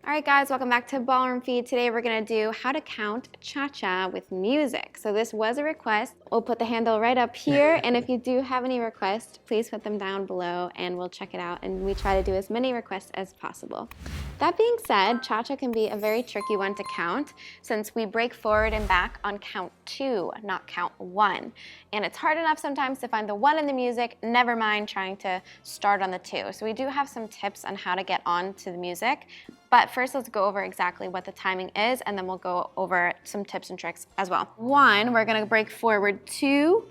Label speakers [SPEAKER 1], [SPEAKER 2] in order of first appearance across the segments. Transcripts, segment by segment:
[SPEAKER 1] All right, guys, welcome back to Ballroom Feed. Today we're gonna do how to count cha-cha with music. So this was a request. We'll put the handle right up here, and if you do have any requests, please put them down below and we'll check it out, and we try to do as many requests as possible. That being said, cha-cha can be a very tricky one to count since we break forward and back on count 2, not count 1. And it's hard enough sometimes to find the 1 in the music, never mind trying to start on the 2. So we do have some tips on how to get on to the music. But first, let's go over exactly what the timing is, and then we'll go over some tips and tricks as well. 1, we're gonna break forward 2,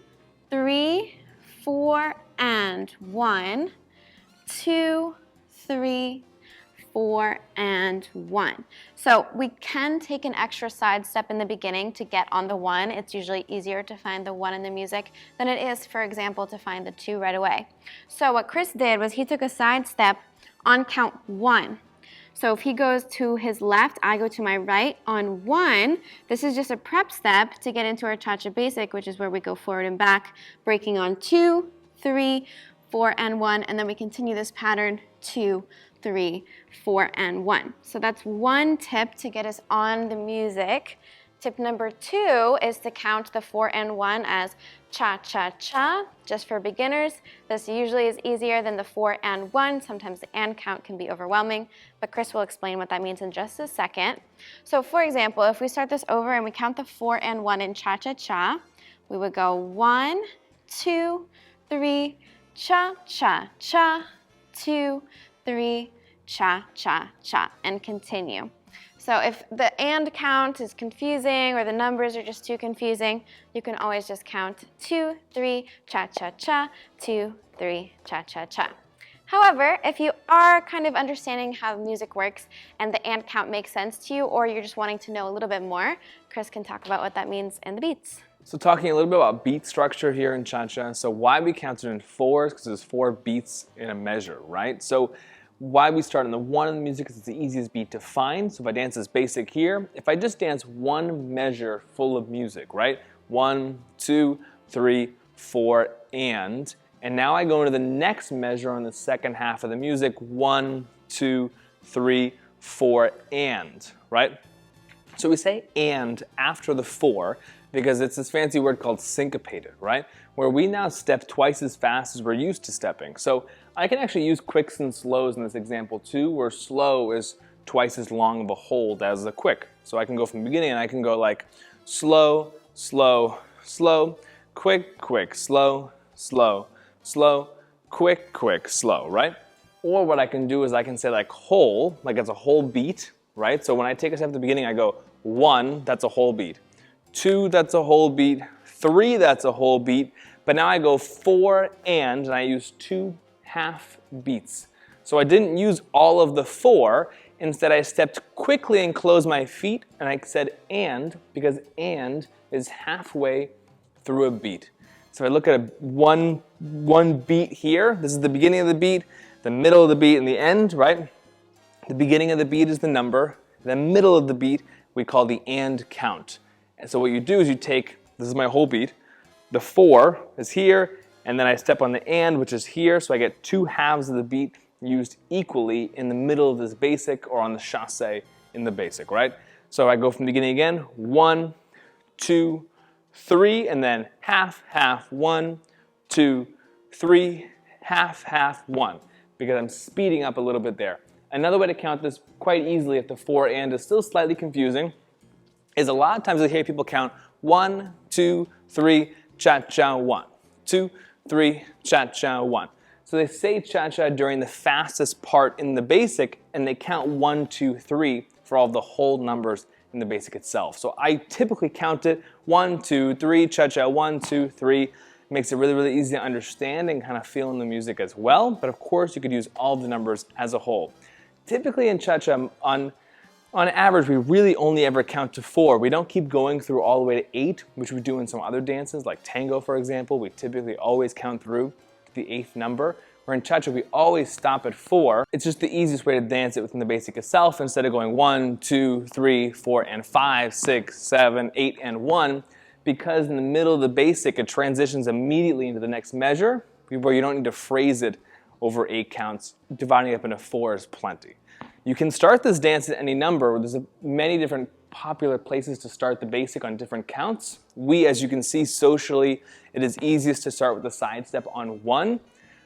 [SPEAKER 1] 3, 4, and 1, 2, 3, 4, and 1. So we can take an extra side step in the beginning to get on the 1. It's usually easier to find the 1 in the music than it is, for example, to find the 2 right away. So what Chris did was he took a side step on count 1. So if he goes to his left, I go to my right on 1. This is just a prep step to get into our cha-cha basic, which is where we go forward and back, breaking on 2, 3, 4, and 1, and then we continue this pattern 2, 3, 4, and 1. So that's one tip to get us on the music. Tip number 2 is to count the 4 and 1 as cha-cha-cha, just for beginners. This usually is easier than the 4 and 1. Sometimes the and count can be overwhelming, but Chris will explain what that means in just a second. So for example, if we start this over and we count the 4 and 1 in cha-cha-cha, we would go 1, 2, 3, cha-cha-cha, 2, 3, cha-cha-cha, and continue. So if the and count is confusing or the numbers are just too confusing, you can always just count 2, 3, cha-cha-cha, 2, 3, cha-cha-cha. However, if you are kind of understanding how music works and the and count makes sense to you, or you're just wanting to know a little bit more, Chris can talk about what that means in the beats.
[SPEAKER 2] So talking a little bit about beat structure here in cha-cha. So why we counted in 4s, because there's 4 beats in a measure, right? So why we start on the 1 in the music is it's the easiest beat to find. So if I dance this basic here, if I just dance one measure full of music, right? 1, 2, 3, 4, and now I go into the next measure on the second half of the music, 1, 2, 3, 4, and, right? So we say and after the 4 because it's this fancy word called syncopated, right? Where we now step twice as fast as we're used to stepping. So I can actually use quicks and slows in this example too, where slow is twice as long of a hold as a quick. So I can go from the beginning and I can go like slow, slow, slow, quick, quick, slow, slow, slow, quick, quick, slow, right? Or what I can do is I can say like whole, like it's a whole beat, right? So when I take a step at the beginning, I go 1, that's a whole beat. 2, that's a whole beat. 3, that's a whole beat. But now I go 4 and I use 2 half beats. So I didn't use all of the 4. Instead, I stepped quickly and closed my feet, and I said and, because and is halfway through a beat. So I look at one beat here. This is the beginning of the beat, the middle of the beat, and the end, right? The beginning of the beat is the number. The middle of the beat we call the and count. And so what you do is you take, this is my whole beat, the 4 is here, and then I step on the and, which is here, so I get 2 halves of the beat used equally in the middle of this basic or on the chassé in the basic, right? So I go from the beginning again, 1, 2, 3, and then half, half, 1, 2, 3, half, half, 1, because I'm speeding up a little bit there. Another way to count this quite easily if the 4 and is still slightly confusing is a lot of times I hear people count 1, 2, 3, cha-cha, 1, 2, 3, cha-cha, 1. So they say cha-cha during the fastest part in the basic, and they count 1, 2, 3 for all the whole numbers in the basic itself. So I typically count it 1, 2, 3, cha-cha, 1, 2, 3. Makes it really, really easy to understand and kind of feel in the music as well. But of course, you could use all the numbers as a whole. Typically in cha-cha, on average, we really only ever count to 4. We don't keep going through all the way to 8, which we do in some other dances, like tango, for example. We typically always count through the 8th number. Where in cha-cha, we always stop at 4. It's just the easiest way to dance it within the basic itself, instead of going 1, 2, 3, 4, and 5, 6, 7, 8, and 1. Because in the middle of the basic, it transitions immediately into the next measure, where you don't need to phrase it over 8 counts. Dividing it up into 4 is plenty. You can start this dance at any number. There's many different popular places to start the basic on different counts. We, as you can see, socially, it is easiest to start with the side step on 1.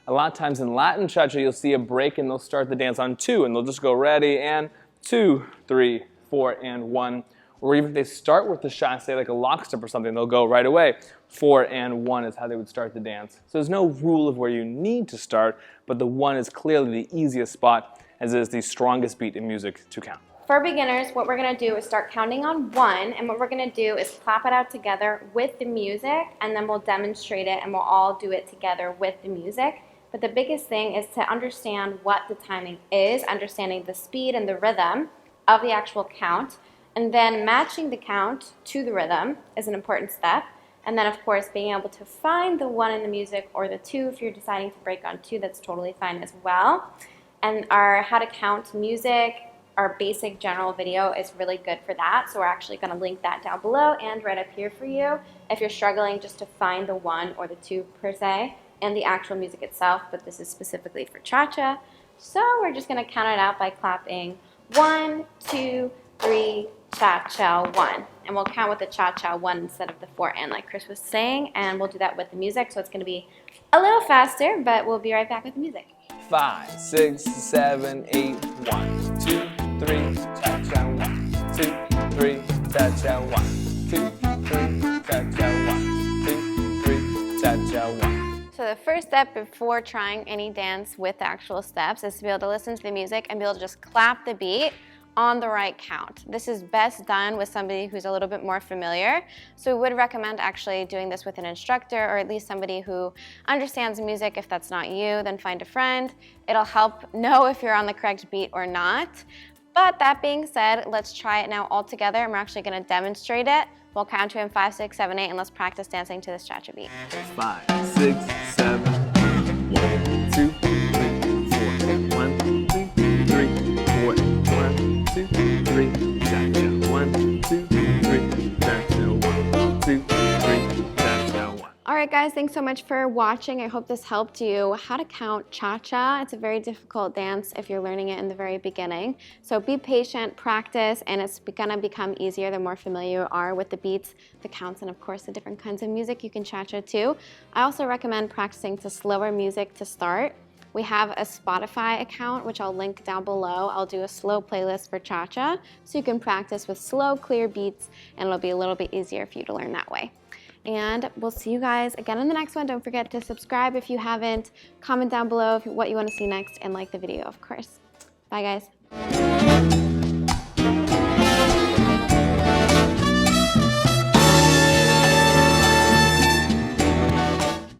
[SPEAKER 2] A lot of times in Latin cha-cha, you'll see a break and they'll start the dance on 2, and they'll just go ready, and 2, 3, 4, and 1. Or even if they start with the shot, say like a lock step or something, they'll go right away. 4 and 1 is how they would start the dance. So there's no rule of where you need to start, but the 1 is clearly the easiest spot, as it is the strongest beat in music to count.
[SPEAKER 1] For beginners, what we're going to do is start counting on 1, and what we're going to do is clap it out together with the music, and then we'll demonstrate it, and we'll all do it together with the music. But the biggest thing is to understand what the timing is, understanding the speed and the rhythm of the actual count, and then matching the count to the rhythm is an important step. And then, of course, being able to find the 1 in the music, or the 2 if you're deciding to break on 2, that's totally fine as well. And our how to count music, our basic general video is really good for that. So we're actually going to link that down below and right up here for you if you're struggling just to find the 1 or the 2 per se and the actual music itself, but this is specifically for cha-cha. So we're just going to count it out by clapping 1, 2, 3, cha-cha 1. And we'll count with the cha-cha 1 instead of the 4 and like Chris was saying, and we'll do that with the music, so it's going to be a little faster, but we'll be right back with the music.
[SPEAKER 2] 5, 6, 7, 8, 1, 2, 3, cha-cha 1, 2, 3, cha-cha 1, 2, 3, cha-cha 1, 2, 3, cha-cha 1.
[SPEAKER 1] So the first step before trying any dance with the actual steps is to be able to listen to the music and be able to just clap the beat on the right count. This is best done with somebody who's a little bit more familiar. So we would recommend actually doing this with an instructor, or at least somebody who understands music. If that's not you, then find a friend. It'll help know if you're on the correct beat or not. But that being said, let's try it now all together, and we're actually gonna demonstrate it. We'll count to in 5, 6, 7, 8, and let's practice dancing to this cha-cha beat.
[SPEAKER 2] 5, 6, 7, 1, 2, 3, 4, 1, 2, 3, 4, 1, 2, 3, cha-cha, 1, 2, 3, cha-cha, 1, 2, 3, cha-cha, 1.
[SPEAKER 1] All right, guys, thanks so much for watching. I hope this helped you. How to count cha-cha. It's a very difficult dance if you're learning it in the very beginning. So be patient, practice, and it's gonna become easier the more familiar you are with the beats, the counts, and of course the different kinds of music you can cha-cha to. I also recommend practicing to slower music to start. We have a Spotify account, which I'll link down below. I'll do a slow playlist for cha-cha, so you can practice with slow, clear beats, and it'll be a little bit easier for you to learn that way. And we'll see you guys again in the next one. Don't forget to subscribe if you haven't. Comment down below what you want to see next, and like the video, of course. Bye, guys.